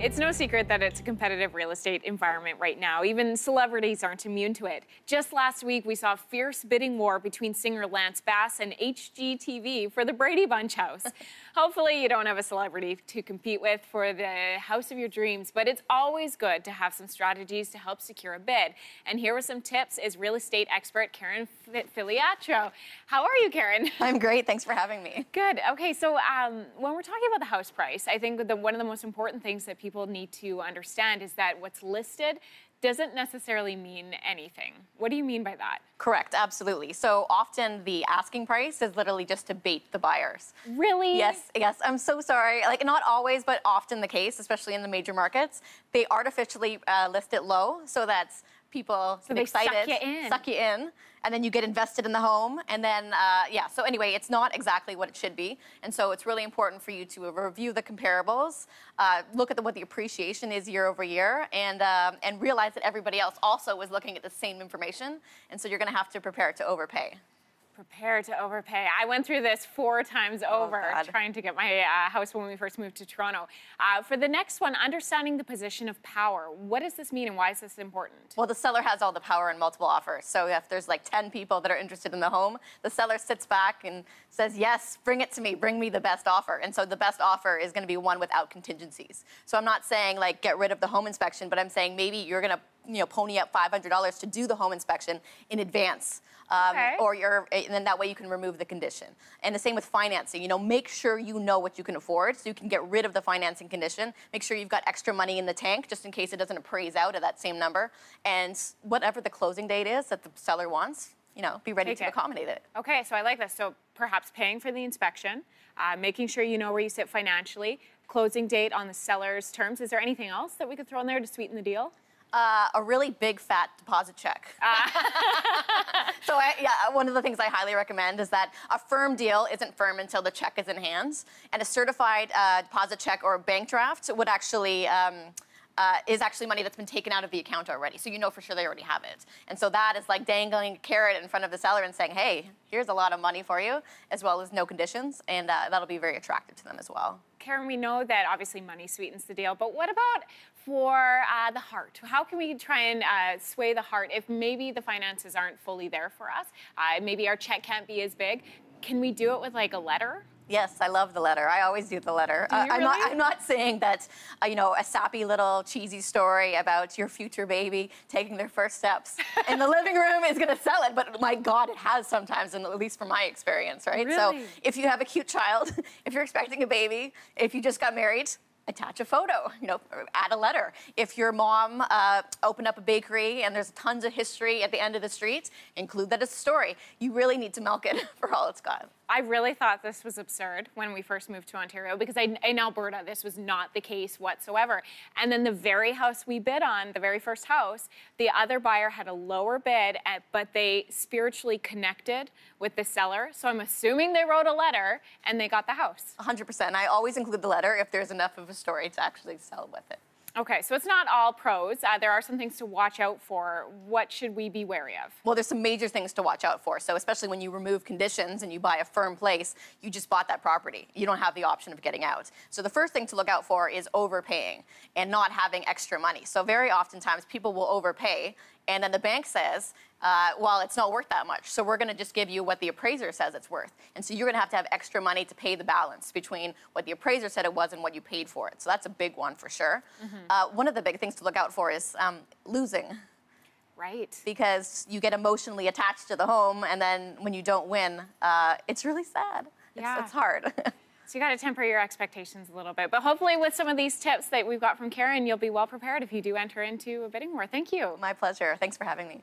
It's no secret that it's a competitive real estate environment right now. Even celebrities aren't immune to it. Just last week, we saw a fierce bidding war between singer Lance Bass and HGTV for the Brady Bunch house. Hopefully, you don't have a celebrity to compete with for the house of your dreams, but it's always good to have some strategies to help secure a bid. And here are some tips is real estate expert Karyn Filiatrault. How are you, Karyn? I'm great. Thanks for having me. Good. Okay, so when we're talking about the house price, I think one of the most important things that people need to understand is that what's listed doesn't necessarily mean anything. What do you mean by that? Correct, absolutely. So often the asking price is literally just to bait the buyers. Really? Yes, I'm so sorry. Like, not always, but often the case, especially in the major markets. They artificially list it low so that people get excited, suck you in, and then you get invested in the home. And then, so anyway, it's not exactly what it should be. And so it's really important for you to review the comparables, look at what the appreciation is year over year, and realize that everybody else also is looking at the same information. And so you're going to have to prepare to overpay. Prepare to overpay. I went through this 4 times over trying to get my house when we first moved to Toronto. For the next one, understanding the position of power. What does this mean and why is this important? Well, the seller has all the power in multiple offers. So if there's like 10 people that are interested in the home, the seller sits back and says, yes, bring it to me, bring me the best offer. And so the best offer is going to be one without contingencies. So I'm not saying like get rid of the home inspection, but I'm saying maybe you're going to pony up $500 to do the home inspection in advance. And then that way you can remove the condition. And the same with financing. Make sure you know what you can afford so you can get rid of the financing condition. Make sure you've got extra money in the tank just in case it doesn't appraise out at that same number. And whatever the closing date is that the seller wants, be ready to accommodate it. Okay, so I like this. So perhaps paying for the inspection, making sure you know where you sit financially, closing date on the seller's terms. Is there anything else that we could throw in there to sweeten the deal? A really big fat deposit check. So one of the things I highly recommend is that a firm deal isn't firm until the check is in hand, and a certified deposit check or a bank draft would actually is actually money that's been taken out of the account already. So you know for sure they already have it. And so that is like dangling a carrot in front of the seller and saying, hey, here's a lot of money for you, as well as no conditions, and that'll be very attractive to them as well. Karyn, we know that obviously money sweetens the deal, but what about for the heart? How can we try and sway the heart if maybe the finances aren't fully there for us? Maybe our check can't be as big. Can we do it with like a letter? Yes, I love the letter. I always do the letter. I'm not saying that, a sappy little cheesy story about your future baby taking their first steps in the living room is going to sell it. But my God, it has sometimes, and at least from my experience, right? Really? So if you have a cute child, if you're expecting a baby, if you just got married, attach a photo, add a letter. If your mom opened up a bakery and there's tons of history at the end of the street, include that as a story. You really need to milk it for all it's got. I really thought this was absurd when we first moved to Ontario because in Alberta, this was not the case whatsoever. And then the very house we bid on, the very first house, the other buyer had a lower bid, but they spiritually connected with the seller. So I'm assuming they wrote a letter and they got the house. 100%. I always include the letter if there's enough of a story to actually sell with it. Okay, so it's not all pros. There are some things to watch out for. What should we be wary of? Well, there's some major things to watch out for. So especially when you remove conditions and you buy a firm place, you just bought that property. You don't have the option of getting out. So the first thing to look out for is overpaying and not having extra money. So very oftentimes people will overpay and then the bank says, well, it's not worth that much. So we're going to just give you what the appraiser says it's worth. And so you're going to have extra money to pay the balance between what the appraiser said it was and what you paid for it. So that's a big one for sure. Mm-hmm. One of the big things to look out for is losing. Right. Because you get emotionally attached to the home, and then when you don't win, it's really sad. It's hard. So you got to temper your expectations a little bit. But hopefully with some of these tips that we've got from Karyn, you'll be well prepared if you do enter into a bidding war. Thank you. My pleasure. Thanks for having me.